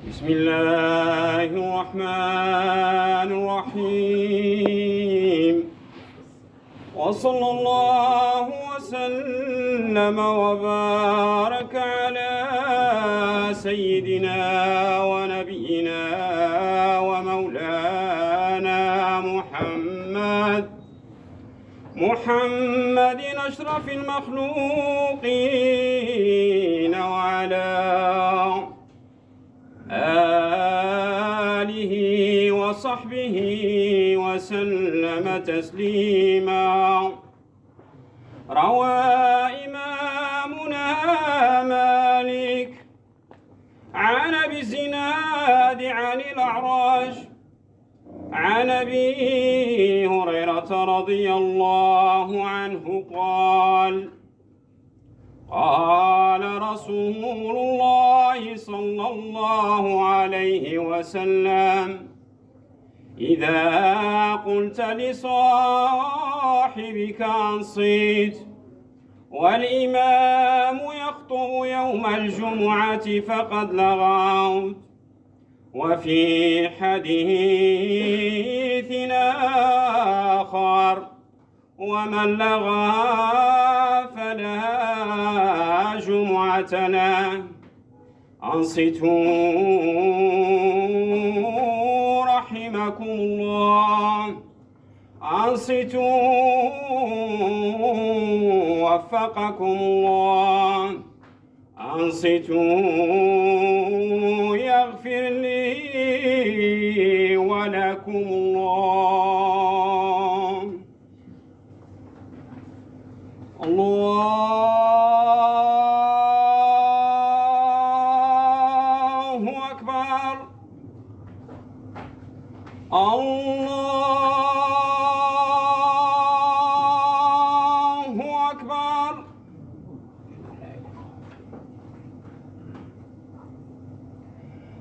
بسم الله الرحمن الرحيم. وصلى الله وسلم وبارك على سيدنا ونبينا ومولانا محمد أشرف المخلوقين، وعلى آله وصحبه وسلم تسليما. روى إمامنا مالك عن أبي الزناد عن الأعرج عن أبي هريرة رضي الله عنه قال: قال رسول الله صلى الله عليه وسلم: إذا قلت لصاحبك أنصت والإمام يخطب يوم الجمعة فقد لغوت. وفي حديث آخر: ومن لغى فلا جمعة له. أنصتوا رحمكم الله، أنصتوا وفقكم الله، أنصتوا يغفر لي ولكم الله. الله أكبر، الله أكبر.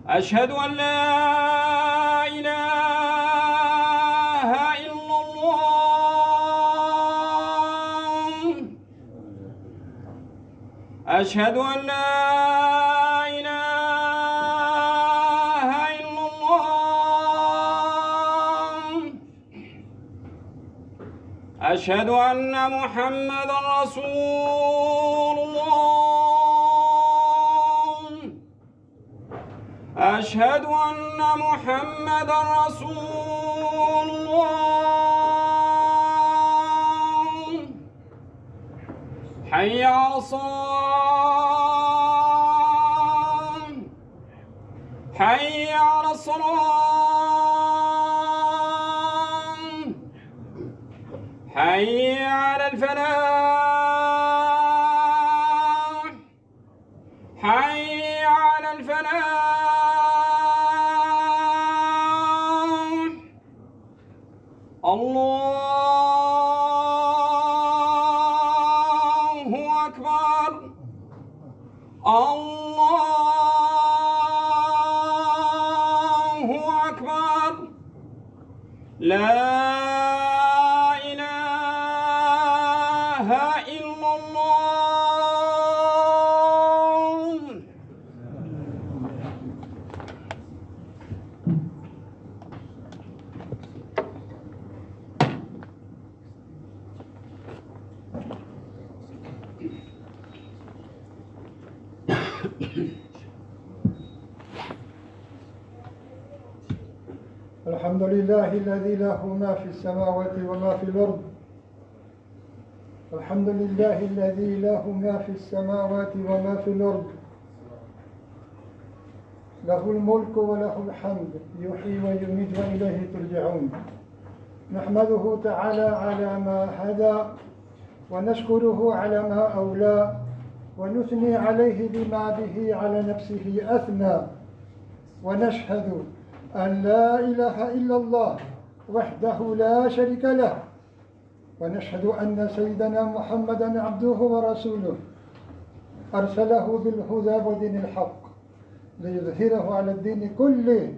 أشهد أن لا إله إلا الله، أشهد أن لا إله إلا الله، أشهد أن محمدًا رسول الله، أشهد أن محمدًا رسول الله. حي على الصلاة، حي على الصلاة، حي على الفلاح، حي على الفلاح. الله أكبر، الله أكبر. لا إله إلا الله. الحمد لله الذي له ما في السماوات وما في الأرض. الحمد لله الذي له ما في السماوات وما في الأرض. له الملك وله الحمد، يحيي ويميت وإليه ترجعون. نحمده تعالى على ما هدى، ونشكره على ما أولى، ونثني عليه بما به على نفسه أثنى. ونشهد أن لا إله إلا الله وحده لا شريك له، ونشهد أن سيدنا محمدًا عبده ورسوله، أرسله بالهدى ودين الحق ليظهره على الدين كله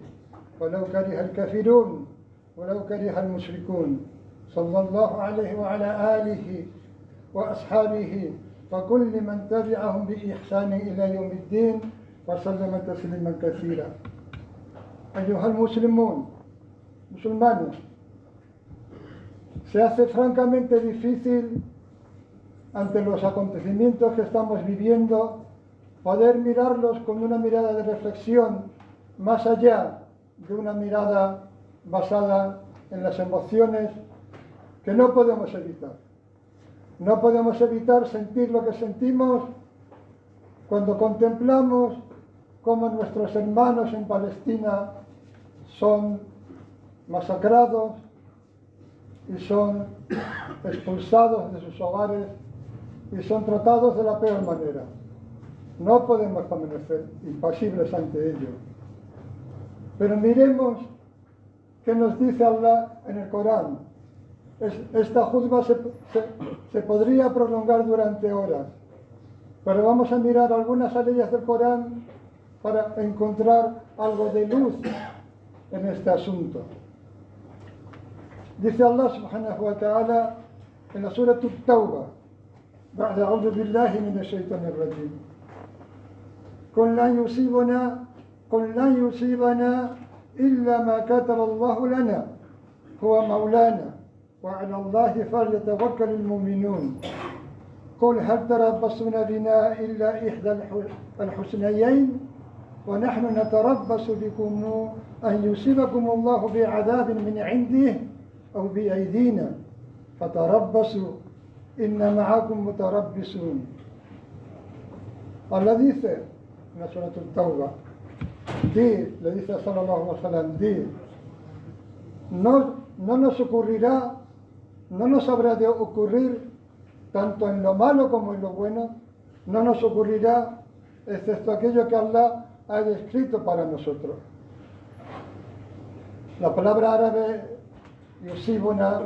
ولو كره الكافرون ولو كره المشركون. صلى الله عليه وعلى آله وأصحابه وكل من تبعهم بإحسان إلى يوم الدين وسلم تسليما كثيرا. أيها المسلمون, musulmanes, se hace francamente difícil ante los acontecimientos que estamos viviendo poder mirarlos con una mirada de reflexión más allá de una mirada basada en las emociones que no podemos evitar. No podemos evitar sentir lo que sentimos cuando contemplamos cómo nuestros hermanos en Palestina son masacrados y son expulsados de sus hogares y son tratados de la peor manera. No podemos permanecer impasibles ante ello. Pero miremos qué nos dice Allah en el Corán. Esta juzga se podría prolongar durante horas, pero vamos a mirar algunas leyes del Corán para encontrar algo de luz en este asunto. Dice Allah subhanahu wa ta'ala en la Surah At-Tawbah: بعد أعوذ بالله من الشيطان الرجيم قل لن يصيبنا إلا ما كتب الله لنا هو مولانا وعلى الله فليتوكل المؤمنون قل هل تربصون بنا إلا إحدى الحسنيين ونحن نتربص بكم أن يصيبكم الله بعذاب من عنده أو بأيدينا فتربصوا إن معكم متربصون. Allah dice en la Surah At-Tawbah, le dice a sallallahu alaihi wa sallam, no nos ocurrirá, no nos habrá de ocurrir, tanto en lo malo como en lo bueno, no nos ocurrirá, excepto aquello que Allah ha descrito para nosotros. La palabra árabe yusibuna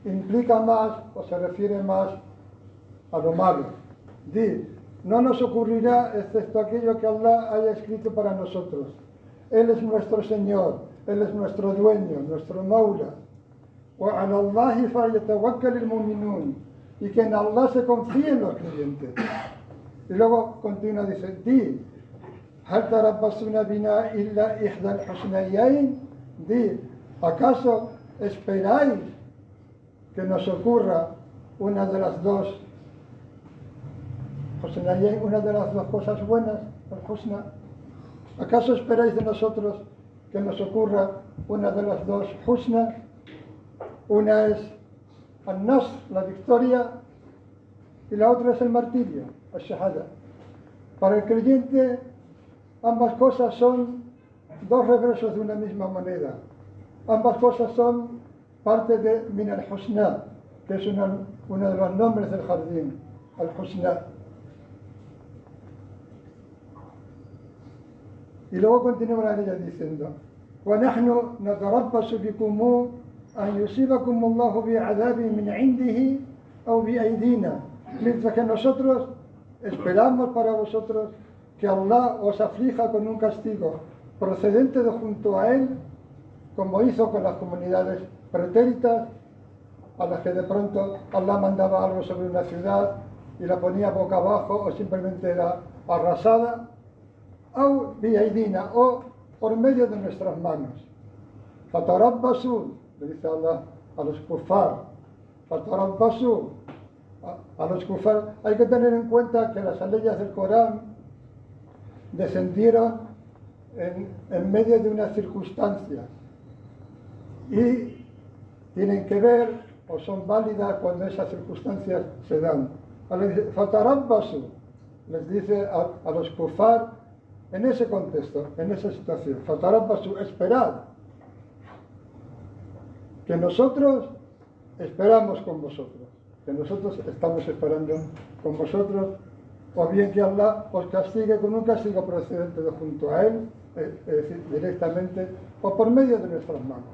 implica más o se refiere más a lo malo. No nos ocurrirá excepto aquello que Allah haya escrito para nosotros. Él es nuestro Señor, Él es nuestro dueño, nuestro Maula. وَعَلَى اللَّهِ فَلْيَتَوَكَّلِ الْمُؤْمِنُونَ, y que en Allah se confíen los creyentes. Y luego continúa, dice, هَلْ تَرَبَّصُونَ بِنَا إِلَّا إِحْدَى الْحُسْنَيَيْنِ, ¿acaso esperáis que nos ocurra una de las dos cosas buenas, el husna? ¿Acaso esperáis de nosotros que nos ocurra una de las dos husna? Una es al-nasr, la victoria, y la otra es el martirio, al-shahada. Para el creyente, ambas cosas son dos reversos de una misma moneda. Ambas cosas son parte de min al-husna, que es uno de los nombres del jardín, al-husna. Y luego continúa la ley diciendo: وَنَحْنُ نَتَرَبَّصُ بِكُمْ أن يصيبكم الله بعذاب من عنده أو بأيدينا. Mientras que nosotros esperamos para vosotros que Allah os aflija con un castigo procedente de junto a Él, como hizo con las comunidades pretéritas, a las que de pronto Allah mandaba algo sobre una ciudad y la ponía boca abajo o simplemente era arrasada, o biaidina, o por medio de nuestras manos. Fatarabbasu, le dice Allah a los kufar, fatarabbasu, a los kufar. Hay que tener en cuenta que las leyes del Corán descendieron en medio de unas circunstancias y tienen que ver o son válidas cuando esas circunstancias se dan. Fatarabbasu, les dice a los kufar en ese contexto, en esa situación. Fatarabbasu, esperad, que nosotros esperamos con vosotros, que nosotros estamos esperando con vosotros, o bien que Allah os castigue con un castigo procedente de junto a Él, es decir, directamente, o por medio de nuestras manos.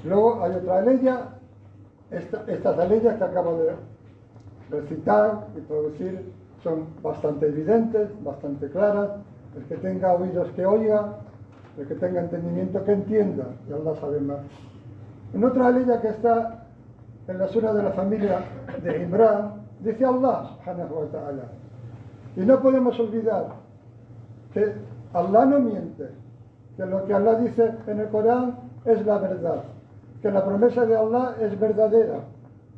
Luego hay otra ley, estas leyes que acabo de recitar y traducir son bastante evidentes, bastante claras. El que tenga oídos que oiga, el que tenga entendimiento que entienda, y Allah sabe más. En otra ley que está en la sura de la familia de Imran, dice Allah subhanahu wa ta'ala. Y no podemos olvidar que Allah no miente, que lo que Allah dice en el Corán es la verdad, que la promesa de Allah es verdadera,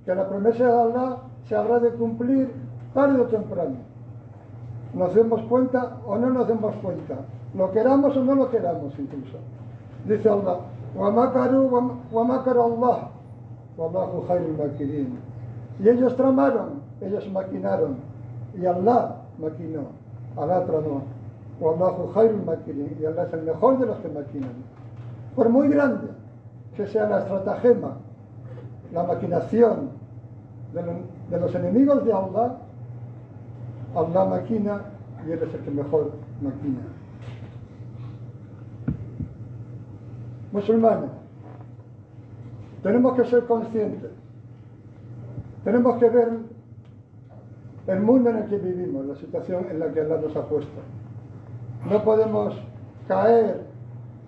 que la promesa de Allah se habrá de cumplir tarde o temprano. Nos demos cuenta o no nos demos cuenta, lo queramos o no lo queramos incluso. Dice Allah, وَمَكَرُوا وَمَكَرَ اللَّهُ وَاللَّهُ خَيْرُ الْمَاكِرِينَ. Y ellos tramaron, ellos maquinaron, y Allah maquinó, Allah tramó. وَاللَّهُ خَيْرُ الْمَاكِرِينَ. Y Allah es el mejor de los que maquinan. Por muy grande que sea la estratagema, la maquinación de los enemigos de Allah, Allah maquina y Él es el que mejor maquina. Musulmanes, tenemos que ser conscientes, tenemos que ver el mundo en el que vivimos, la situación en la que Allah nos ha puesto. No podemos caer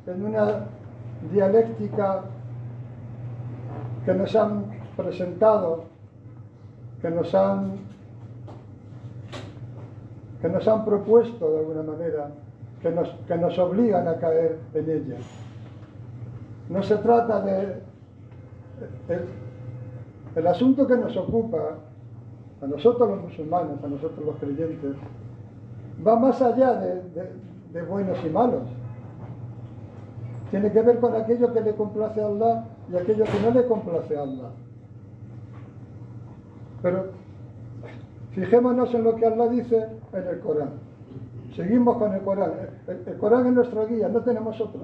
en una dialéctica que nos han presentado, que nos han propuesto de alguna manera, que nos obligan a caer en ella. No se trata de... El asunto que nos ocupa, a nosotros los musulmanes, a nosotros los creyentes, va más allá de buenos y malos. Tiene que ver con aquello que le complace a Allah y aquello que no le complace a Allah. Pero fijémonos en lo que Allah dice en el Corán. Seguimos con el Corán. El Corán es nuestra guía, no tenemos otra.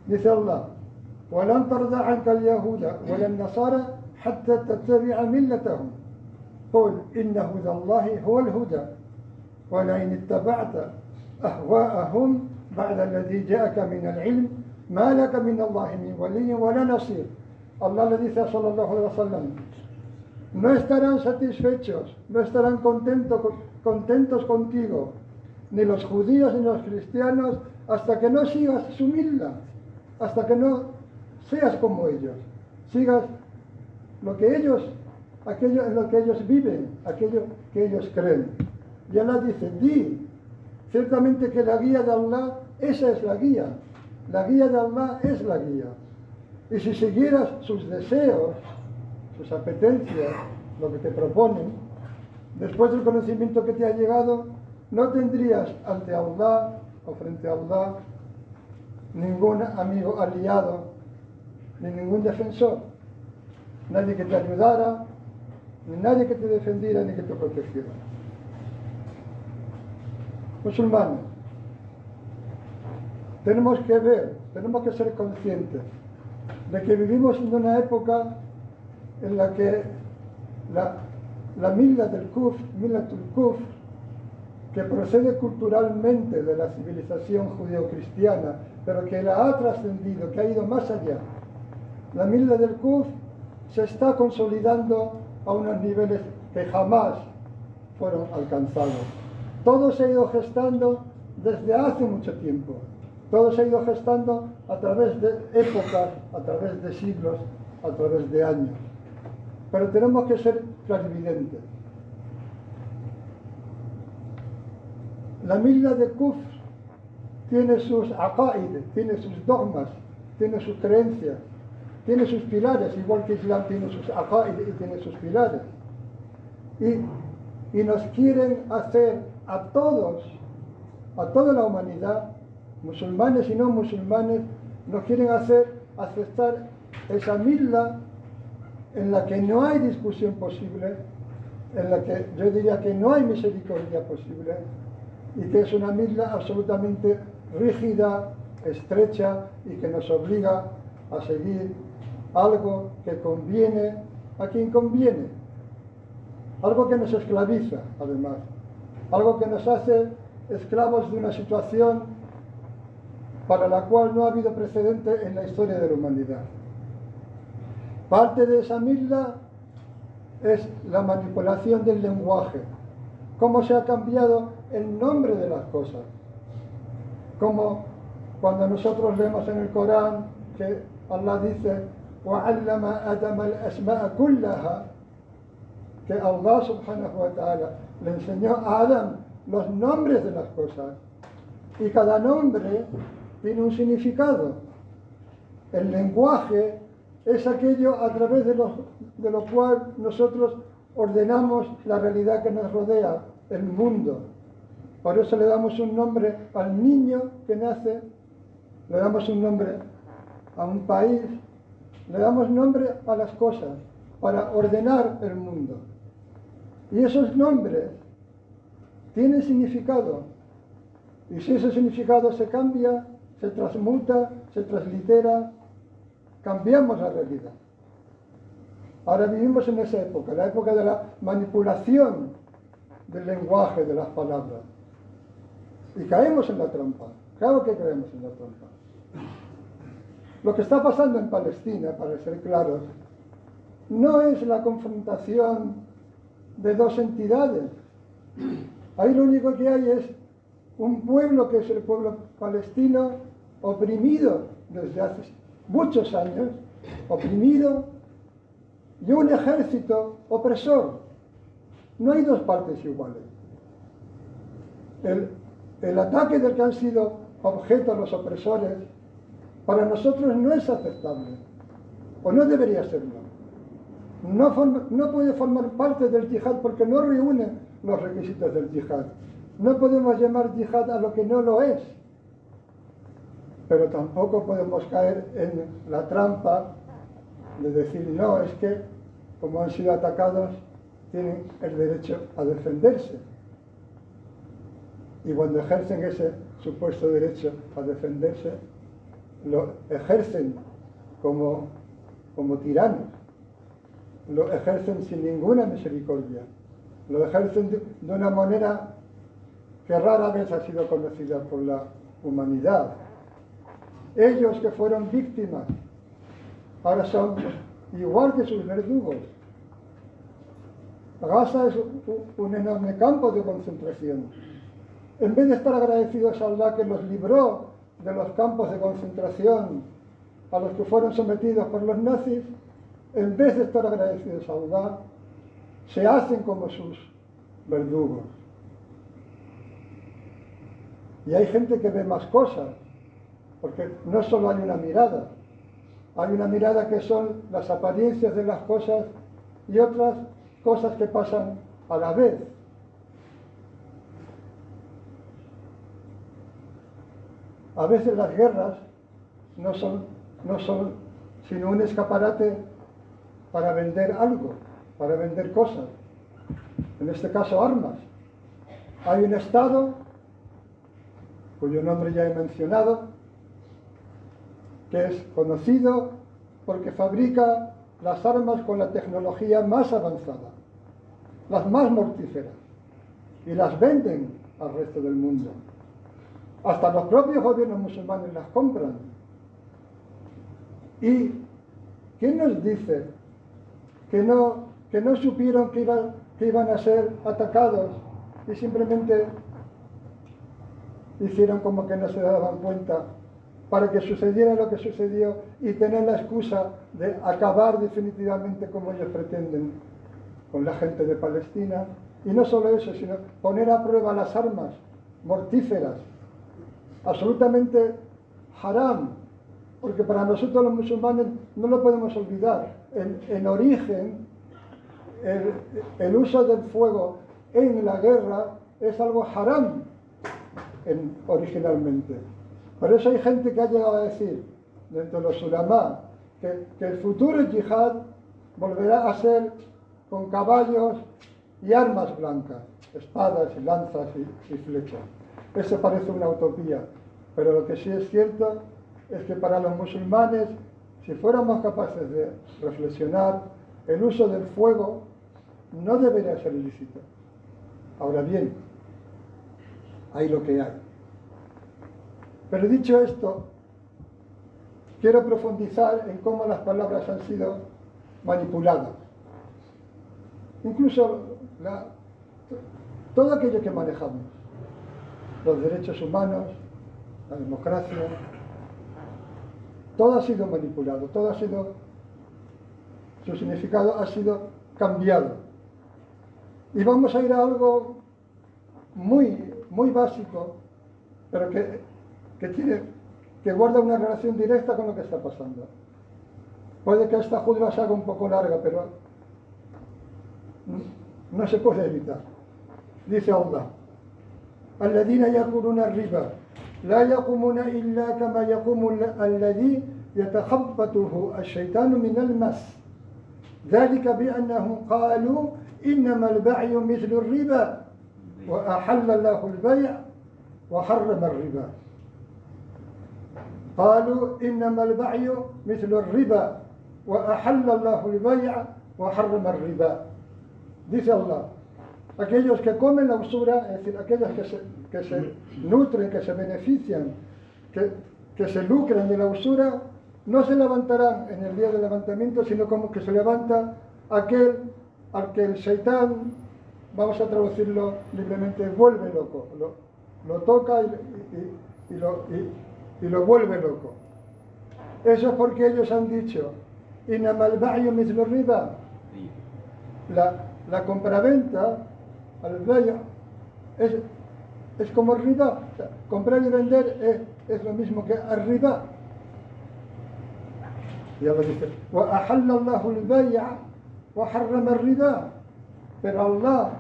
Dice Allah, وَلَنْ تَرْضَ عَنْكَ الْيَهُودَ وَلَا النَّصَارَى حَتَّى تَتَّبِعَ مِلَّتَهُمْ قُلْ إِنَّ هُدَى اللَّهِ هُوَ الْهُدَى وَلَئِنِ اتَّبَعْتَ أَهْوَاءَهُمْ بَعْدَ الَّذِي جَاءَكَ مِنَ الْعِلْمِ مَا لَكَ مِنَ اللَّهِ مِنْ وَلِيٍّ وَلَا نَصِيرٍ. Allah le dice a sallallahu alaihi wasallam, no estarán satisfechos, no estarán contentos contigo, ni los judíos ni los cristianos, hasta que no sigas su millah, hasta que no seas como ellos, sigas lo que ellos, aquello en lo que ellos viven, aquello que ellos creen. Y Allah dice, di, ciertamente que la guía de Allah, esa es la guía de Allah es la guía. Y si siguieras sus deseos, sus apetencias, lo que te proponen, después del conocimiento que te ha llegado, no tendrías ante Allah o frente a Allah ningún amigo aliado, ni ningún defensor, nadie que te ayudara, ni nadie que te defendiera, ni que te protegiera. Musulmanes, tenemos que ver, tenemos que ser conscientes de que vivimos en una época en la que la milla del kufr, millatul kufr, que procede culturalmente de la civilización judeo-cristiana, pero que la ha trascendido, que ha ido más allá. La milla del kufr se está consolidando a unos niveles que jamás fueron alcanzados. Todo se ha ido gestando desde hace mucho tiempo. Todo se ha ido gestando a través de épocas, a través de siglos, a través de años. Pero tenemos que ser clarividentes. La milla de Kufr tiene sus aqaid, tiene sus dogmas, tiene sus creencias, tiene sus pilares, igual que Islam tiene sus aqaid y tiene sus pilares. Y nos quieren hacer a todos, a toda la humanidad, musulmanes y no musulmanes, nos quieren hacer aceptar esa milla en la que no hay discusión posible, en la que yo diría que no hay misericordia posible, y que es una milla absolutamente rígida, estrecha, y que nos obliga a seguir algo que conviene a quien conviene, algo que nos esclaviza además, algo que nos hace esclavos de una situación para la cual no ha habido precedente en la historia de la humanidad. Parte de esa milla es la manipulación del lenguaje, cómo se ha cambiado el nombre de las cosas, como cuando nosotros leemos en el Corán que Allah dice وعلم آدم الأسماء كلها, que Allah subhanahu wa ta'ala le enseñó a Adán los nombres de las cosas, y cada nombre tiene un significado. El lenguaje es aquello a través de lo cual nosotros ordenamos la realidad que nos rodea, el mundo. Por eso le damos un nombre al niño que nace, le damos un nombre a un país, le damos nombre a las cosas para ordenar el mundo. Y esos nombres tienen significado. Y si ese significado se cambia, se transmuta, se translitera, cambiamos la realidad. Ahora vivimos en esa época, la época de la manipulación del lenguaje, de las palabras. Y caemos en la trampa. Claro que caemos en la trampa. Lo que está pasando en Palestina, para ser claros, no es la confrontación de dos entidades. Ahí lo único que hay es un pueblo que es el pueblo palestino oprimido desde hace muchos años, oprimido, y un ejército opresor. No hay dos partes iguales. El ataque del que han sido objeto los opresores para nosotros no es aceptable, o no debería serlo. No puede formar parte del yihad porque no reúne los requisitos del yihad. No podemos llamar yihad a lo que no lo es, pero tampoco podemos caer en la trampa de decir, no, es que como han sido atacados tienen el derecho a defenderse. Y cuando ejercen ese supuesto derecho a defenderse, lo ejercen como tiranos, lo ejercen sin ninguna misericordia, lo ejercen de una manera que rara vez ha sido conocida por la humanidad. Ellos que fueron víctimas, ahora son igual que sus verdugos. Gaza es un enorme campo de concentración. En vez de estar agradecidos a Allah que los libró de los campos de concentración a los que fueron sometidos por los nazis, en vez de estar agradecidos a Allah, se hacen como sus verdugos. Y hay gente que ve más cosas, porque no solo hay una mirada que son las apariencias de las cosas y otras cosas que pasan a la vez. A veces las guerras no son sino un escaparate para vender algo, para vender cosas, en este caso armas. Hay un Estado, cuyo nombre ya he mencionado, que es conocido porque fabrica las armas con la tecnología más avanzada, las más mortíferas, y las venden al resto del mundo. Hasta los propios gobiernos musulmanes las compran. ¿Y quién nos dice que no supieron que iban a ser atacados y simplemente hicieron como que no se daban cuenta para que sucediera lo que sucedió y tener la excusa de acabar definitivamente como ellos pretenden con la gente de Palestina? Y no solo eso, sino poner a prueba las armas mortíferas, absolutamente haram, porque para nosotros los musulmanes no lo podemos olvidar. En origen, el uso del fuego en la guerra es algo haram originalmente. Por eso hay gente que ha llegado a decir, dentro de los ulamá, que el futuro yihad volverá a ser con caballos y armas blancas, espadas y lanzas y flechas. Eso parece una utopía, pero lo que sí es cierto es que para los musulmanes, si fuéramos capaces de reflexionar, el uso del fuego no debería ser ilícito. Ahora bien, hay lo que hay. Pero dicho esto, quiero profundizar en cómo las palabras han sido manipuladas. Incluso todo aquello que manejamos, los derechos humanos, la democracia, todo ha sido manipulado, todo ha sido su significado ha sido cambiado. Y vamos a ir a algo muy básico, pero que guarda una relación directa con lo que está pasando. Puede que esta judra se haga un poco larga, pero no se puede evitar. Dice Allah: الذين يأكلون الربا لا يقومون إلا كما يقوم الذي يتخبطه الشيطان من المس ذلك بأنهم قالوا إنما البيع مثل الربا وأحل الله البيع وحرم الربا. قالوا إنما البيع مثل الربا وأحل الله البيع وحرم الربا. Dice Allah: aquellos que comen la usura, es decir, aquellos que se nutren, que se benefician, que se lucran de la usura, no se levantarán en el día del levantamiento, sino como que se levanta aquel al que el Shaitán, vamos a traducirlo libremente, vuelve loco, lo toca y lo vuelve loco. Eso es porque ellos han dicho: Innamal ba'yu mithlu riba. La compraventa, al bayo, es como riba. O sea, comprar y vender es lo mismo que arriba. Y Allah dice: wa ahalla Allahu al-bay'a wa harrama ar-riba. Pero Allah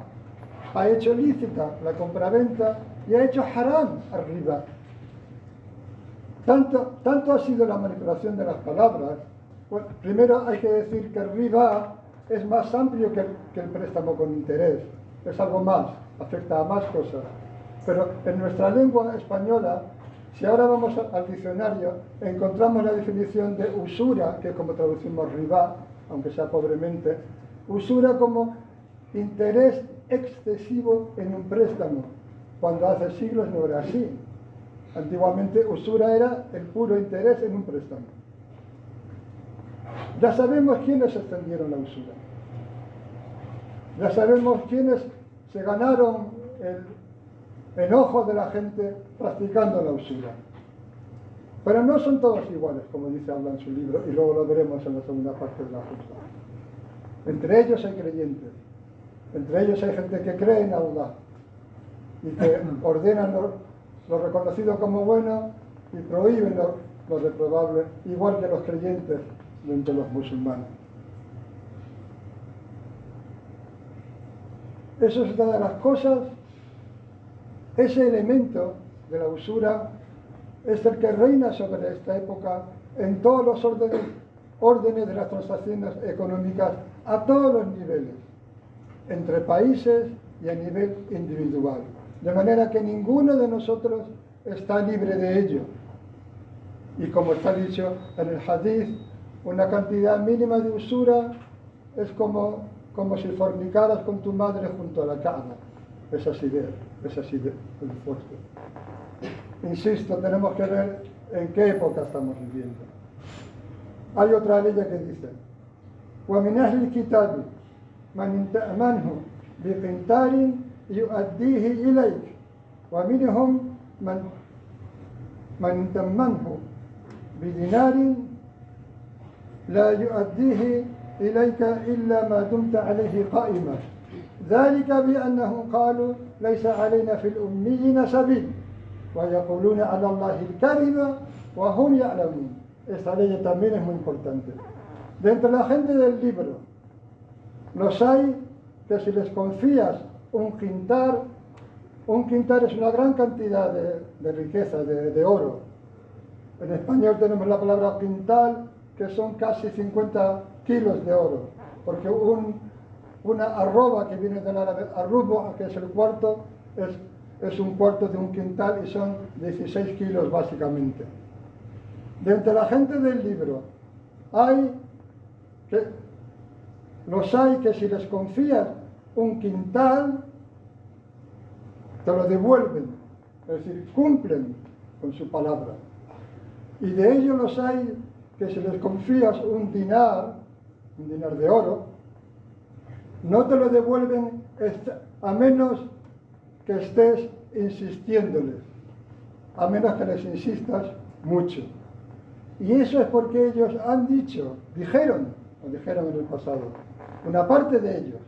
ha hecho lícita la compraventa y ha hecho haram al-riba. Tanto ha sido la manipulación de las palabras. Bueno, primero hay que decir que el riba es más amplio que el préstamo con interés. Es algo más, afecta a más cosas. Pero en nuestra lengua española, si ahora vamos al diccionario, encontramos la definición de usura, que es como traducimos riba, aunque sea pobremente, usura como interés excesivo en un préstamo, cuando hace siglos no era así. Antiguamente usura era el puro interés en un préstamo. Ya sabemos quiénes extendieron la usura. Ya sabemos quiénes se ganaron el enojo de la gente practicando la usura. Pero no son todos iguales, como dice Allah en su libro, y luego lo veremos en la segunda parte de la justa. Entre ellos hay creyentes. Entre ellos hay gente que cree en Allah y que ordenan lo reconocido como bueno y prohíben lo reprobable, igual que los creyentes entre los musulmanes. Eso es una de las cosas. Ese elemento de la usura es el que reina sobre esta época en todos los órdenes de las transacciones económicas a todos los niveles, entre países y a nivel individual. De manera que ninguno de nosotros está libre de ello. Y como está dicho en el hadith, una cantidad mínima de usura es como si fornicaras con tu madre junto a la cama. Es así de fuerte. Insisto, tenemos que ver en qué época estamos viviendo. Hay otra ley que dice: وَمِنْ أَهْلِ الْكِتَابِ مَنْ تَأْمَنْهُ بِقِنْطَارٍ يُؤَدِّيهِ إِلَيْكَ وَمِنْهُمْ مَنْ تَأْمَنْهُ بِدِينَارٍ لَا يُؤَدِّيهِ إليك إلا ما دمت عليه قائما ذلك بأنهم قالوا ليس علينا في الأميين سبيل ويقولون على الله الكذب وهم يعلمون. Esta ley también es muy importante. De entre la gente del libro, los hay que si les confías un quintar es una gran cantidad de riqueza, de oro. En español tenemos la palabra quintal, que son casi 50 kilos de oro, porque una arroba, que viene del árabe arrubo, que es el cuarto, es un cuarto de un quintal y son 16 kilos básicamente. De entre la gente del libro, los hay que si les confías un quintal, te lo devuelven, es decir, cumplen con su palabra. Y de ellos los hay que si les confías un dinar de oro, no te lo devuelven a menos que estés insistiéndoles, a menos que les insistas mucho. Y eso es porque ellos dijeron, lo dijeron en el pasado, una parte de ellos,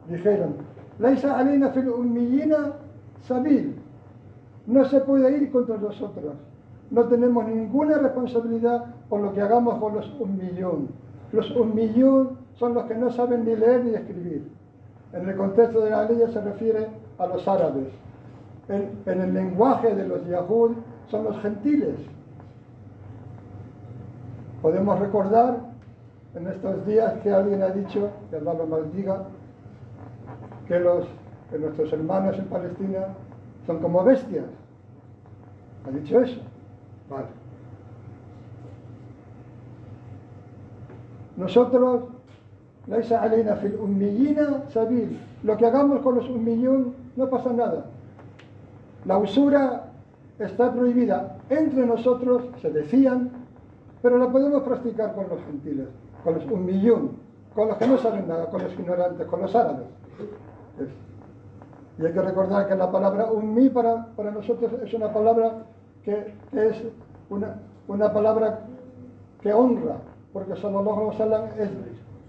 dijeron, Laisa alina fil ummiyina sabil, no se puede ir contra nosotros, no tenemos ninguna responsabilidad por lo que hagamos con los ummiyun. Los ummiyun son los que no saben ni leer ni escribir. En el contexto de la ley se refiere a los árabes. En el lenguaje de los yahud son los gentiles. Podemos recordar en estos días que alguien ha dicho, que Allah lo maldiga, que nuestros hermanos en Palestina son como bestias. ¿Ha dicho eso? Vale. Nosotros, Laisa alina fil ummiyina sabil, lo que hagamos con los ummiyun no pasa nada. La usura está prohibida entre nosotros, se decían, pero la podemos practicar con los gentiles, con los ummiyun, con los que no saben nada, con los ignorantes, con los árabes. Y hay que recordar que la palabra ummi para nosotros es una palabra que es una palabra que honra, porque sallallahu alaihi wasallam es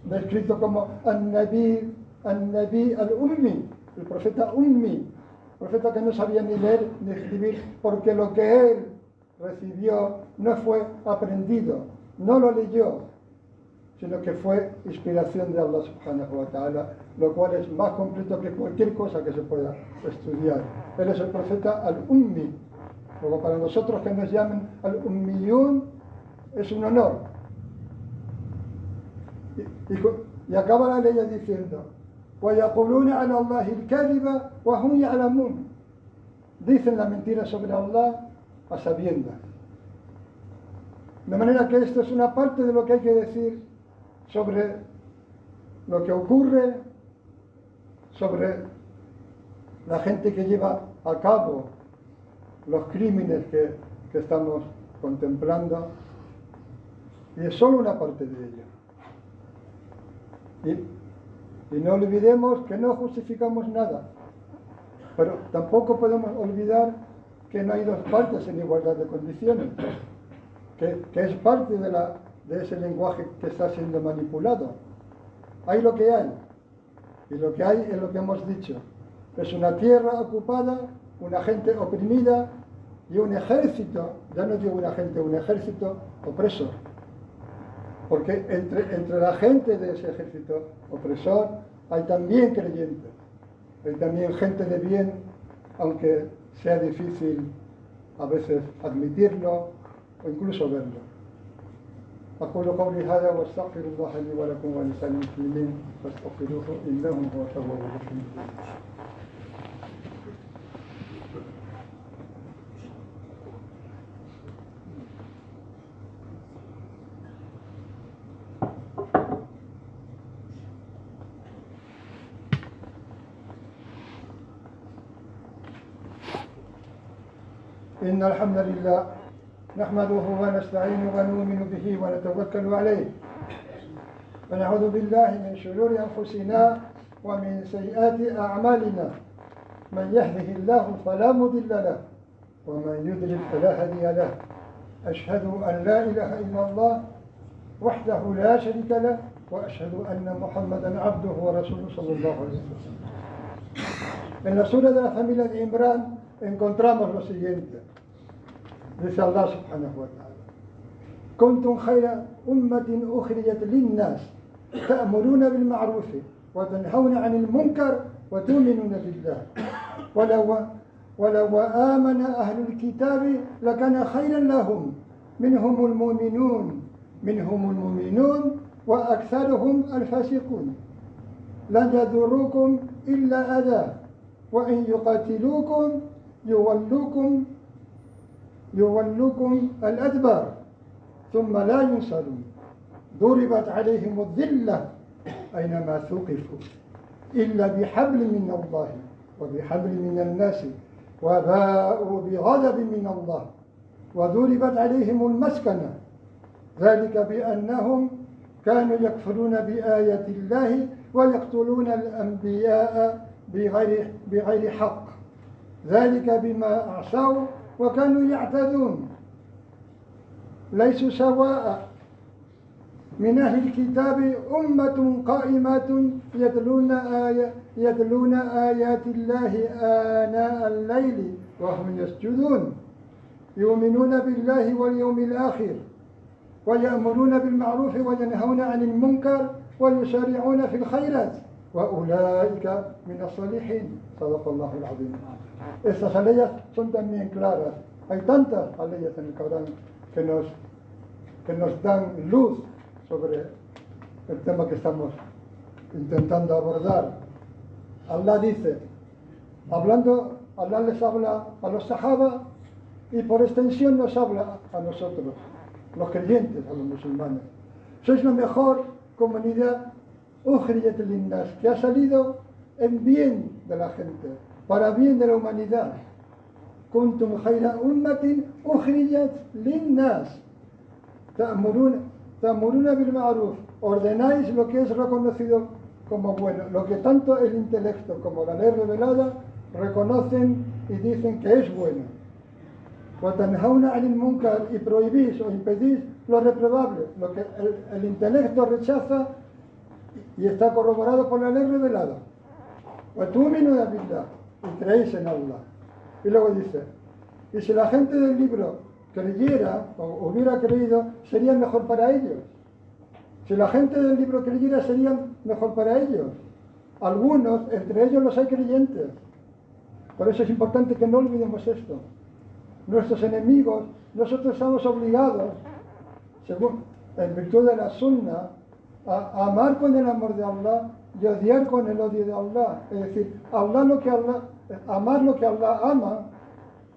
descrito como al-Nabi al-Ummi, el profeta Ummi, profeta que no sabía ni leer ni escribir, porque lo que él recibió no fue aprendido, no lo leyó, sino que fue inspiración de Allah subhanahu wa ta'ala, lo cual es más completo que cualquier cosa que se pueda estudiar. Él es el profeta al-Ummi. Luego para nosotros que nos llamen al-Ummiyun es un honor. Y acaba la ley diciendo, وَيَقُولُونَ عَلَى اللَّهِ الْكَذِبَ وَهُمْ يَعْلَمُونَ. Dicen la mentira sobre Allah a sabiendas. De manera que esto es una parte de lo que hay que decir sobre lo que ocurre, sobre la gente que lleva a cabo los crímenes que estamos contemplando, y es solo una parte de ello. Y no olvidemos que no justificamos nada, pero tampoco podemos olvidar que no hay dos partes en igualdad de condiciones, que es parte de ese lenguaje que está siendo manipulado. Hay lo que hay, y lo que hay es lo que hemos dicho. Es una tierra ocupada, una gente oprimida y un ejército, ya no digo una gente, un ejército opresor. Porque entre la gente de ese ejército opresor hay también creyentes, hay también gente de bien, aunque sea difícil a veces admitirlo o incluso verlo. أقول قولي هذا واستغفر الله لي ولكم ولسائر المسلمين فاستغفروه إنه هو التواب الرحيم. إن الحمد لله نحمده ونستعينه ونؤمن به ونتوكل عليه ونعوذ بالله من شرور أنفسنا ومن سيئات أعمالنا من يهده الله فلا مضل له ومن يضلل فلا هادي له أشهد أن لا إله إلا الله وحده لا شريك له وأشهد أن محمدا عبده ورسوله صلى الله عليه وسلم. En la sura de la familia de Imran encontramos lo siguiente. Dice Allah subhanahu wa ta'ala: كنتم خير أمة أخرجت للناس تأمرون بالمعروف وتنهون عن المنكر وتؤمنون بالله ولو آمن أهل الكتاب لكان خيرا لهم منهم المؤمنون وأكثرهم الفاسقون لن يضروكم إلا أذى وإن يقاتلوكم يولوكم الأدبار ثم لا ينصرون ضربت عليهم الذلة أينما ثقفوا إلا بحبل من الله وبحبل من الناس وباءوا بغضب من الله وضربت عليهم المسكنة ذلك بأنهم كانوا يكفرون بآيات الله ويقتلون الأنبياء بغير حق ذلك بما أعصوا وكانوا يعتدون ليسوا سواء من أهل الكتاب أمة قائمة يتلون آيات الله آناء الليل وهم يسجدون يؤمنون بالله واليوم الآخر ويأمرون بالمعروف وينهون عن المنكر ويسارعون في الخيرات وأولئك من الصالحين. صدق الله العظيم. Estas leyes son también claras. Hay tantas leyes en el Corán que nos dan luz sobre el tema que estamos intentando abordar. Allah dice, Allah les habla a los sahaba y por extensión nos habla a nosotros, los creyentes, a los musulmanes. Sois la mejor comunidad ukhrijat linnas, que ha salido en bien de la gente, para bien de la humanidad. Kuntum khayra ummatin ukhrijat linnas. Ta'muruna bil ma'ruf. Ordenáis lo que es reconocido como bueno, lo que tanto el intelecto como la ley revelada reconocen y dicen que es bueno. وَتَنْهَوْنَ عَنِ الْمُنْكَرِ, y prohibís o impedís lo reprobable, lo que el intelecto rechaza y está corroborado por la ley revelada. وَتُؤْمِنُونَ بِاللَّهِ, y creéis en Allah. Y luego dice, y si la gente del libro creyera o hubiera creído, sería mejor para ellos. Si la gente del libro creyera, sería mejor para ellos. Algunos, entre ellos los hay creyentes. Por eso es importante que no olvidemos esto. Nuestros enemigos, nosotros estamos obligados, en virtud de la sunna, a amar con el amor de Allah y odiar con el odio de Allah. Es decir, amar lo que Allah ama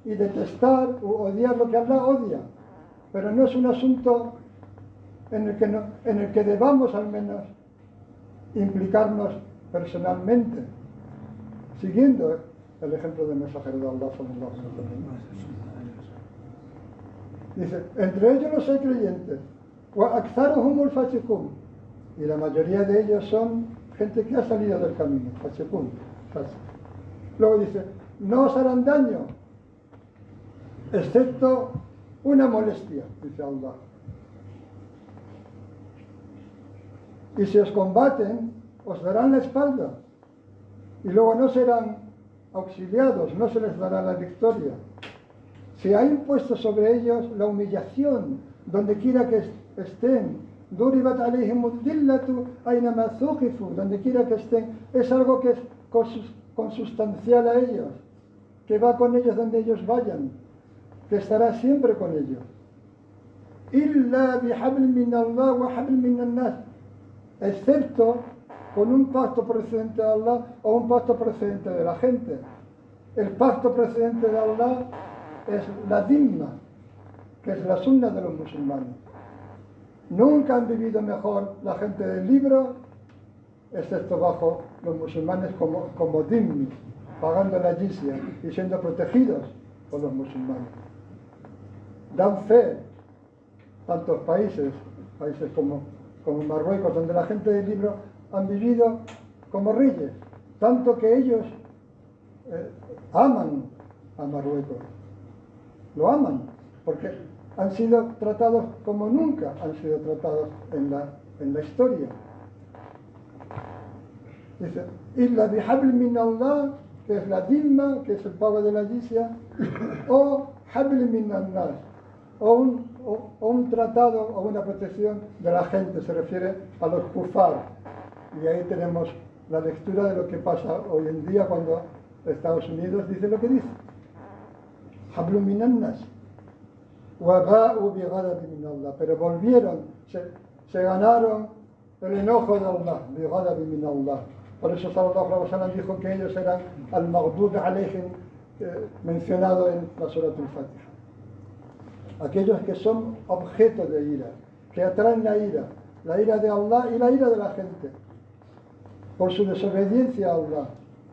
y detestar o odiar lo que Allah odia. Pero no es un asunto en el que debamos al menos implicarnos personalmente, siguiendo el ejemplo del mensajero de Allah sallallahu alaihi wasallam. Dice, entre ellos los hay creyentes, وَأَكْثَرُهُمُ الْفَاسِقُونَ, y la mayoría de ellos son gente que ha salido del camino, fasiqun. Luego dice, no os harán daño, excepto una molestia, dice Allah. Y si os combaten, os darán la espalda, y luego no serán auxiliados, no se les dará la victoria. Se ha impuesto sobre ellos la humillación, donde quiera que estén. Duribat alayhimud dillatu aynama thuqifu, donde quiera que estén. Es algo que es consustancial a ellos, que va con ellos donde ellos vayan, que estará siempre con ellos. Illa bihabl min Allah wa habl min an-nas, excepto con un pacto procedente de Allah o un pacto procedente de la gente. El pacto procedente de Allah es la dhimma, que es la sunna de los musulmanes. Nunca han vivido mejor la gente del libro, excepto bajo los musulmanes como dhimmi, pagando la jizya y siendo protegidos por los musulmanes. Dan fe tantos países como Marruecos, donde la gente del libro han vivido como reyes, tanto que ellos aman a Marruecos. Lo aman, porque han sido tratados como nunca han sido tratados en la historia. Dice, illa bihabl min Allah, que es la dhimma, que es el pago de la jizya, o habl min an-nas, o un tratado o una protección de la gente, se refiere a los kufar. Y ahí tenemos la lectura de lo que pasa hoy en día cuando Estados Unidos dice lo que dice. Hablu minan nas, wa ba'u bi ghadabin min Allah, pero volvieron, se ganaron el enojo de Allah, bi ghadabin min Allah. Por eso sallallahu alaihi wasallam dijo que ellos eran al-maghdub alayhim, mencionado en la Surah al-Fatiha. Aquellos que son objeto de ira, que atraen la ira de Allah y la ira de la gente, por su desobediencia a Allah,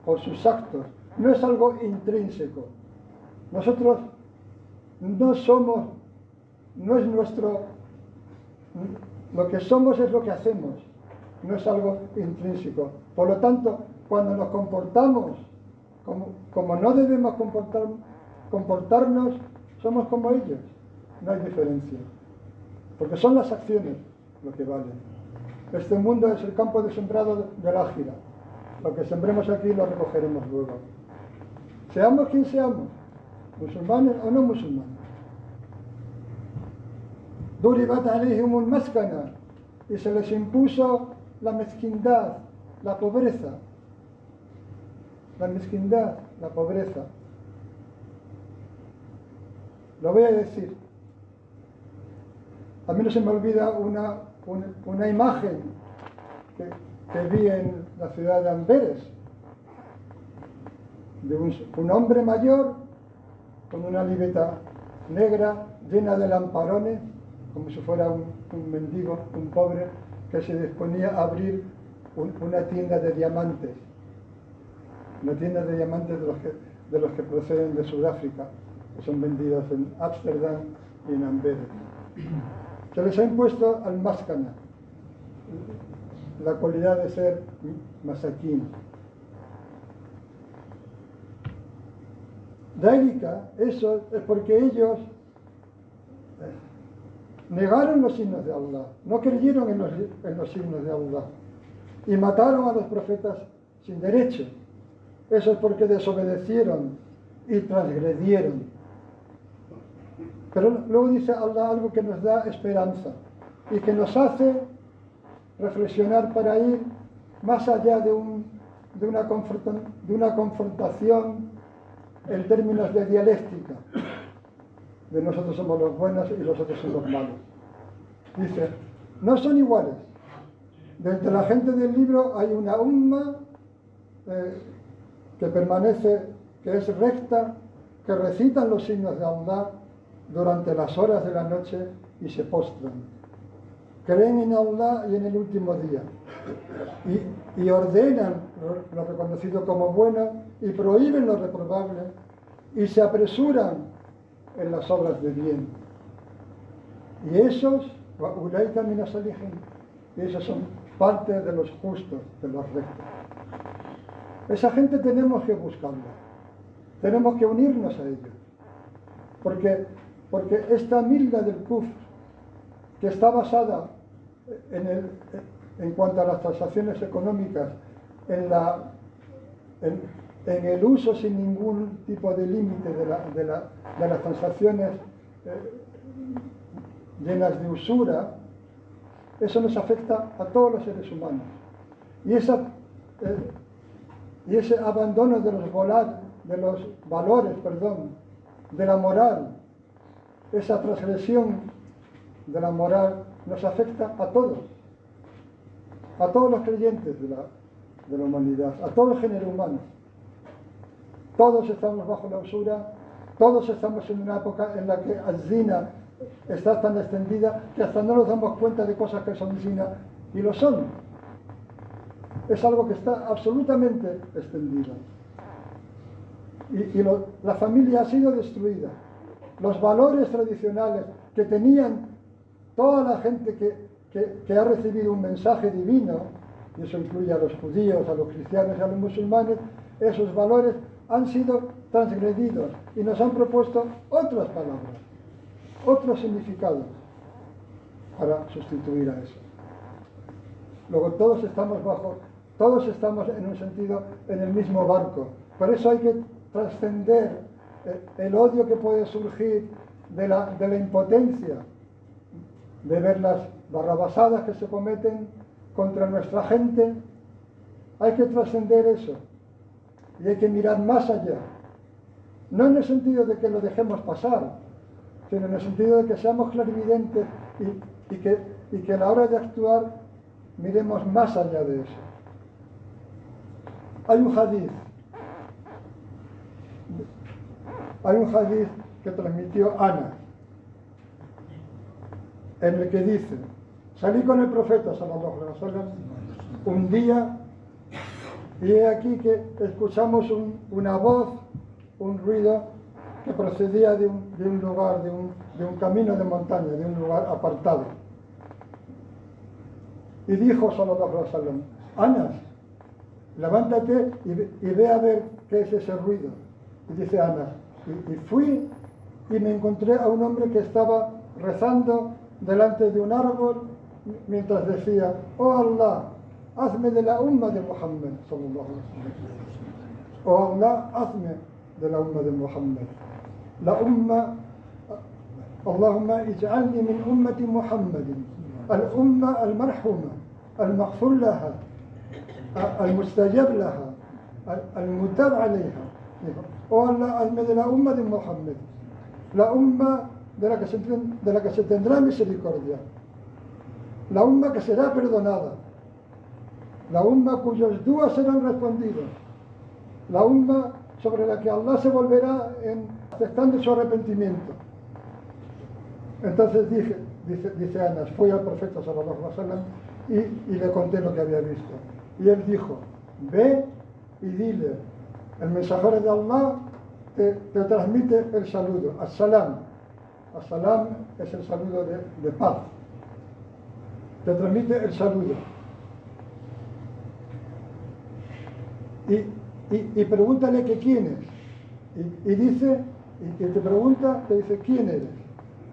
por sus actos. No es algo intrínseco. Nosotros no somos, no es nuestro, lo que somos es lo que hacemos, no es algo intrínseco. Por lo tanto, cuando nos comportamos como no debemos comportarnos, somos como ellos. No hay diferencia. Porque son las acciones lo que vale. Este mundo es el campo de sembrado del ágira. Lo que sembremos aquí lo recogeremos luego. Seamos quien seamos, musulmanes o no musulmanes. Duribat alayhimul maskana, y se les impuso la mezquindad, la pobreza. La mezquindad, la pobreza. Lo voy a decir. A mí no se me olvida una imagen que vi en la ciudad de Amberes, de un hombre mayor con una libreta negra llena de lamparones, como si fuera un mendigo, un pobre, que se disponía a abrir una tienda de diamantes. Una tienda de diamantes de los que proceden de Sudáfrica, que son vendidos en Ámsterdam y en Amberes. Se les ha impuesto al maskana, la cualidad de ser masaquín. Dálica, eso es porque ellos negaron los signos de Allah, no creyeron en los signos de Allah y mataron a los profetas sin derecho. Eso es porque desobedecieron y transgredieron. Pero luego dice Allah algo que nos da esperanza y que nos hace reflexionar para ir más allá de una confrontación en términos de dialéctica, de nosotros somos los buenos y los otros son los malos. Dice, no son iguales. Desde la gente del libro hay una umma que permanece, que es recta, que recitan los signos de Allah durante las horas de la noche y se postran. Creen en Allah y en el último día. Y ordenan lo reconocido como bueno y prohíben lo reprobable y se apresuran en las obras de bien. Y esos, esos son parte de los justos, de los rectos. Esa gente tenemos que buscarla, tenemos que unirnos a ellos, porque esta milda del kufr, que está basada en cuanto a las transacciones económicas, en el uso sin ningún tipo de límite de las transacciones llenas de usura, eso nos afecta a todos los seres humanos. Y ese abandono de los valores, de la moral, esa transgresión de la moral nos afecta a todos los creyentes de la humanidad, a todo el género humano. Todos estamos bajo la usura, todos estamos en una época en la que az-zina está tan extendida que hasta no nos damos cuenta de cosas que son zina, y lo son. Es algo que está absolutamente extendido. Y la familia ha sido destruida. Los valores tradicionales que tenían toda la gente que ha recibido un mensaje divino, y eso incluye a los judíos, a los cristianos y a los musulmanes, esos valores han sido transgredidos y nos han propuesto otras palabras, otros significados para sustituir a eso. Luego todos estamos en un sentido en el mismo barco. Por eso hay que trascender el odio que puede surgir de la impotencia, de ver las barrabasadas que se cometen contra nuestra gente. Hay que trascender eso y hay que mirar más allá, no en el sentido de que lo dejemos pasar, sino en el sentido de que seamos clarividentes y que a la hora de actuar miremos más allá de eso. Hay un hadith que transmitió Ana, en el que dice: salí con el profeta sallallahu alaihi wasallam un día y he aquí que escuchamos una voz, un ruido que procedía de un lugar, de un camino de montaña, de un lugar apartado. Y dijo sallallahu alaihi wasallam: Ana, levántate y ve a ver qué es ese ruido. Y dice Ana, y fui y me encontré a un hombre que estaba rezando delante de un árbol mientras decía: oh Allah, hazme de la umma de Muhammad sallallahu alaihi wasallam. Oh Allah, hazme de la umma de Muhammad. La umma, Allahumma ij'alni min ummati Muhammadin, al-umma al-marhuma, al-maghfur laha, al-mustajab laha, al-mutab alayha. Oh Allah, hazme de la umma de Muhammad, la umma de la que se tendrá misericordia, la umma que será perdonada, la umma cuyos duas serán respondidos, la umma sobre la que Allah se volverá aceptando su arrepentimiento. Entonces dice Anas, fui al profeta sallallahu alaihi wasallam y le conté lo que había visto. Y él dijo: ve y dile, el mensajero de Allah te transmite el saludo, as-salam. As-salam es el saludo de paz. Te transmite el saludo. Y pregúntale que quién es. Y dice, y te pregunta, te dice: ¿quién eres?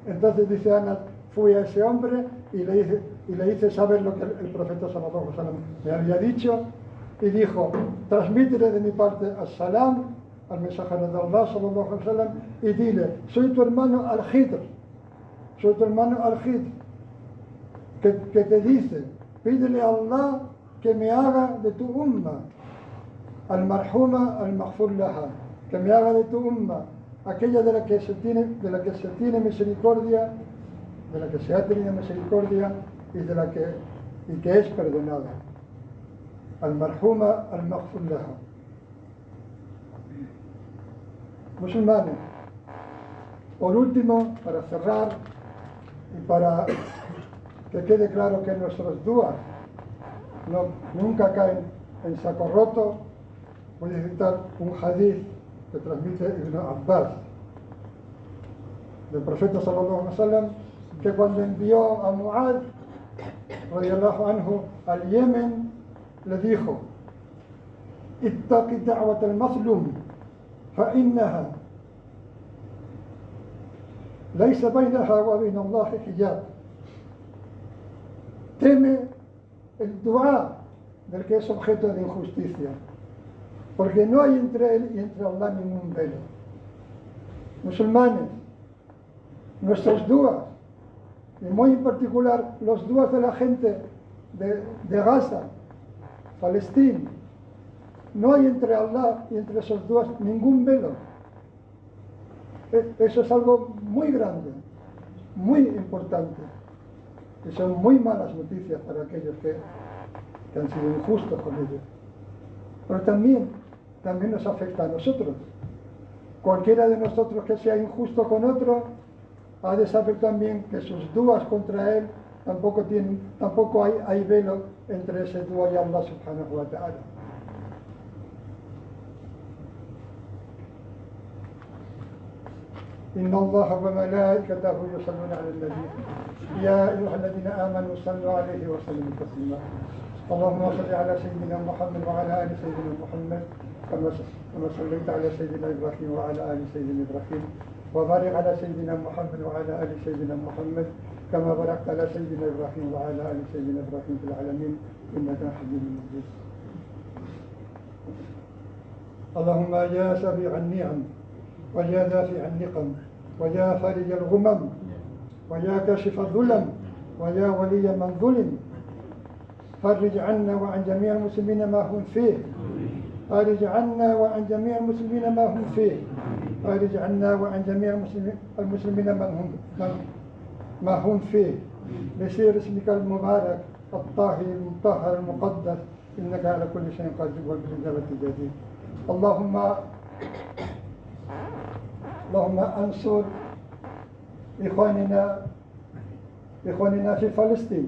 Entonces dice Ana: fui a ese hombre y le hice saber lo que el profeta sallallahu alaihi wasallam me había dicho, y dijo: transmítele de mi parte as-salam al mensajero de Allah sallallahu alaihi wasallam y dile: soy tu hermano Al-Khidr, soy tu hermano Al-Khidr, que te dice: pídele a Allah que me haga de tu umma al-marhuma al-maghfur laha, que me haga de tu umma aquella de la que se tiene misericordia, de la que se ha tenido misericordia y que es perdonada. Al-marhuma al-maghfur laha. Musulmanes, por último, para cerrar y para que quede claro que nuestros duas nunca caen en saco roto, voy a citar un hadith que transmite Ibn Abbas del profeta sallallahu alaihi wasallam, que cuando envió a Mu'adh radiyallahu anhu al Yemen, le dijo: ittaqi da'wat al-mazlum fa innaha laysa baynaha wa bayna Allah hijab. Teme el dua del que es objeto de injusticia, porque no hay entre él y entre Allah ningún velo. Musulmanes, nuestros duas, y muy en particular los duas de la gente de Gaza, Palestina, no hay entre Allah y entre esos duas ningún velo. Eso es algo muy grande, muy importante, y son muy malas noticias para aquellos que han sido injustos con ellos. Pero también nos afecta a nosotros. Cualquiera de nosotros que sea injusto con otro ha de saber también que sus duas contra él tampoco hay velo entre ese dua y Allah subhanahu wa ta'ala. إن الله وملائكته يصلون على النبي يا أيها الذين آمنوا صلوا عليه وسلموا تسليما اللهم صل على سيدنا محمد وعلى آل سيدنا محمد كما صليت على سيدنا إبراهيم وعلى آل سيدنا إبراهيم وبارك على سيدنا محمد وعلى آل سيدنا محمد كما باركت على سيدنا إبراهيم وعلى آل سيدنا إبراهيم في العالمين إنك حميد مجيد. اللهم يا سبيع النعم ويا دافع النقم ويا فارج الغمم ويا كاشف الظلم ويا ولي من ظلم، فرج عنا وعن جميع المسلمين ما هم فيه، فرج عنا وعن جميع المسلمين ما هم فيه، فرج عنا وعن جميع المسلمين ما هم فيه، بسير اسمك المبارك الطاهر المطهر المقدس إنك على كل شيء قادر وبالإجابة جدير. اللهم انصر إخواننا في فلسطين.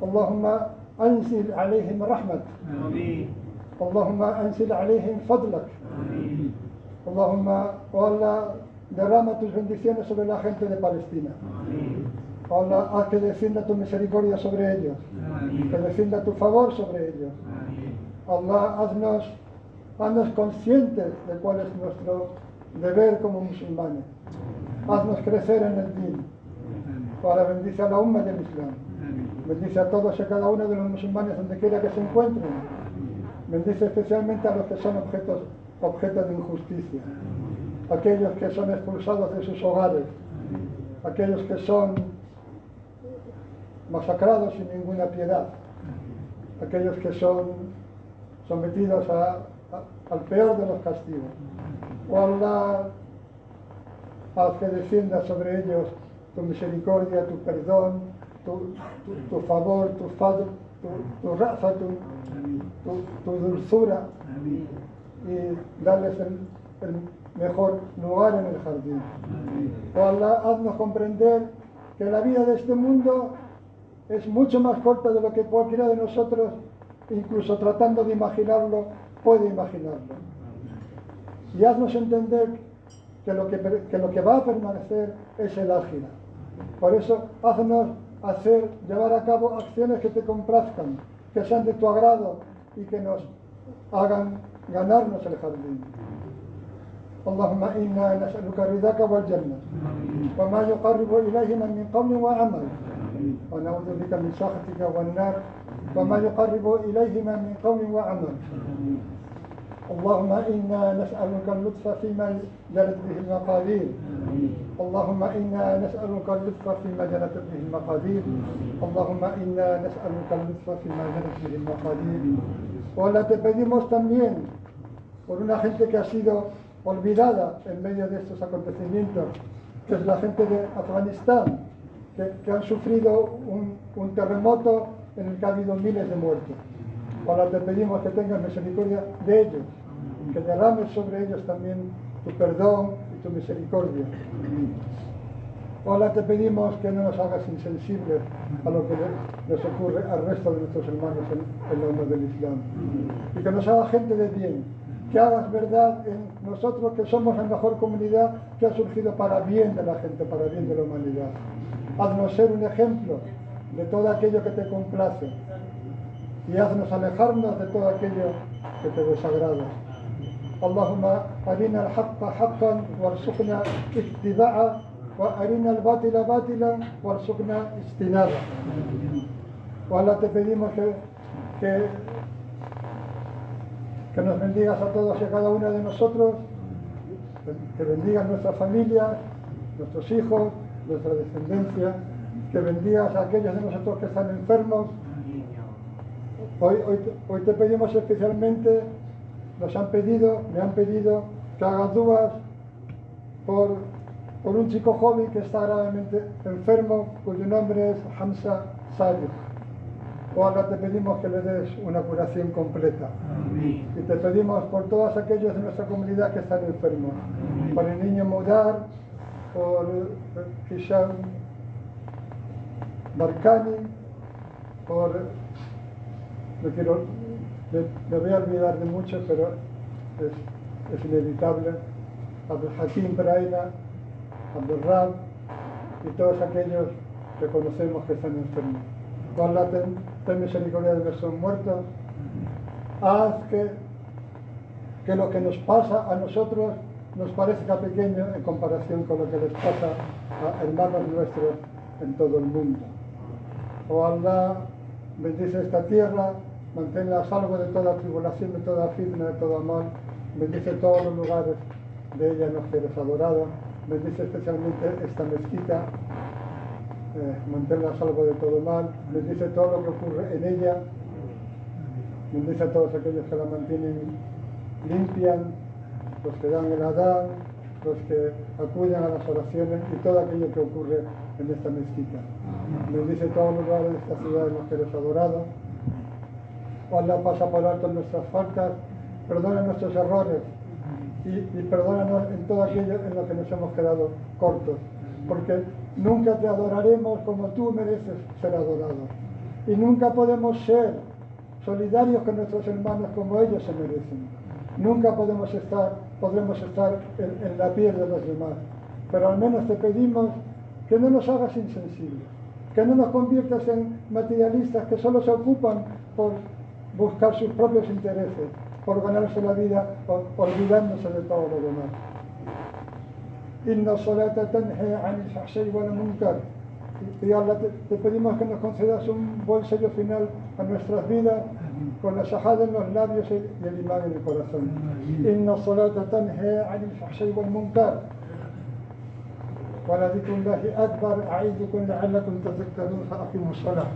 اللهم أنزل عليهم رحمة. اللهم أنزل عليهم فضلك. اللهم derrama tus bendiciones sobre la gente de Palestina. Allah, haz que descienda tu misericordia sobre ellos, que descienda tu favor sobre ellos. Allah, haznos conscientes de cuál es nuestro deber como musulmanes. Haznos crecer en el din. Para bendice a la umma del Islam. Bendice a todos y a cada uno de los musulmanes donde quiera que se encuentren. Bendice especialmente a los que son objeto de injusticia, aquellos que son expulsados de sus hogares, aquellos que son masacrados sin ninguna piedad, aquellos que son sometidos al peor de los castigos. Oh Allah, haz que descienda sobre ellos tu misericordia, tu perdón, tu favor, tu fadl, tu raza, tu dulzura, y darles el mejor lugar en el jardín. Oh Allah, haznos comprender que la vida de este mundo es mucho más corta de lo que cualquiera de nosotros, incluso tratando de imaginarlo, puede imaginarlo. Y haznos entender que lo que va a permanecer es el ákhirah. Por eso, haznos llevar a cabo acciones que te complazcan, que sean de tu agrado y que nos hagan ganarnos el jardín. اللهم إنا نسألك رضاك والجنة وما يقرب إليهما من قول وعمل ونعوذ بك من سخطك والنار وما يقرب إليهما من قول وعمل. اللهم إنا نسألك اللطف فيما جرت به المقادير. اللهم إنا نسألك اللطف فيما جرت به المقادير. اللهم إنا نسألك اللطف فيما جرت به المقادير. Hola, te pedimos también por una gente que ha sido olvidada en medio de estos acontecimientos, que es la gente de Afganistán, que han sufrido un terremoto en el que ha habido miles de muertos. Ahora te pedimos que tengas misericordia de ellos, que derrames sobre ellos también tu perdón y tu misericordia. Ahora te pedimos que no nos hagas insensibles a lo que les ocurre al resto de nuestros hermanos en el nombre del Islam, y que nos haga gente de bien, que hagas verdad en nosotros, que somos la mejor comunidad que ha surgido para bien de la gente, para bien de la humanidad. Haznos ser un ejemplo de todo aquello que te complace y haznos alejarnos de todo aquello que te desagrada. Allahumma arina al-haqqa haqqan warzuqna ittiba'a wa arina al-batila batilan warzuqna ijtinaba. Ojalá te pedimos que nos bendigas a todos y a cada uno de nosotros, que bendigas nuestra familia, nuestros hijos, nuestra descendencia, que bendigas a aquellos de nosotros que están enfermos. Hoy te pedimos especialmente, me han pedido que hagas duas por un chico joven que está gravemente enfermo, cuyo nombre es Hamza Sadiq. Ahora te pedimos que le des una curación completa. Amén. Y te pedimos por todos aquellos de nuestra comunidad que están enfermos, por el niño Mudar, por Hisham Barkani, me voy a olvidar de muchos, pero es inevitable, Abdul Hakim Braina, Abdul Rab y todos aquellos que conocemos que están enfermos. Allah, ten misericordia de nuestros muertos. Haz que lo que nos pasa a nosotros nos parezca pequeño en comparación con lo que les pasa a hermanos nuestros en todo el mundo. Oh Allah, bendice esta tierra, manténla a salvo de toda tribulación, de toda fitna, de todo mal. Bendice todos los lugares de ella en los que eres adorado. Bendice especialmente esta mezquita. Manténla a salvo de todo mal, bendice todo lo que ocurre en ella, bendice a todos aquellos que la mantienen limpian, los que dan el adán, los que acuden a las oraciones y todo aquello que ocurre en esta mezquita. Bendice todos los lugares de esta ciudad en los que eres adorado. Allah, pasa por alto nuestras faltas, perdona nuestros errores y perdónanos en todo aquello en lo que nos hemos quedado cortos, porque nunca te adoraremos como tú mereces ser adorado. Y nunca podemos ser solidarios con nuestros hermanos como ellos se merecen. Nunca podremos estar en la piel de los demás. Pero al menos te pedimos que no nos hagas insensibles, que no nos conviertas en materialistas que solo se ocupan por buscar sus propios intereses, por ganarse la vida, olvidándose de todo lo demás. إن الصلاة تنهي عن الفحشاء والمنكر Y Allah, te pedimos que nos concedas un buen sello final a nuestras vidas, con la shahada en los labios y el imán en el corazón. Inna salata tanha 'anil fahsha'i wal munkar. ولذكر الله أكبر أعيدكم لعلكم تذكرون فأقيموا الصلاة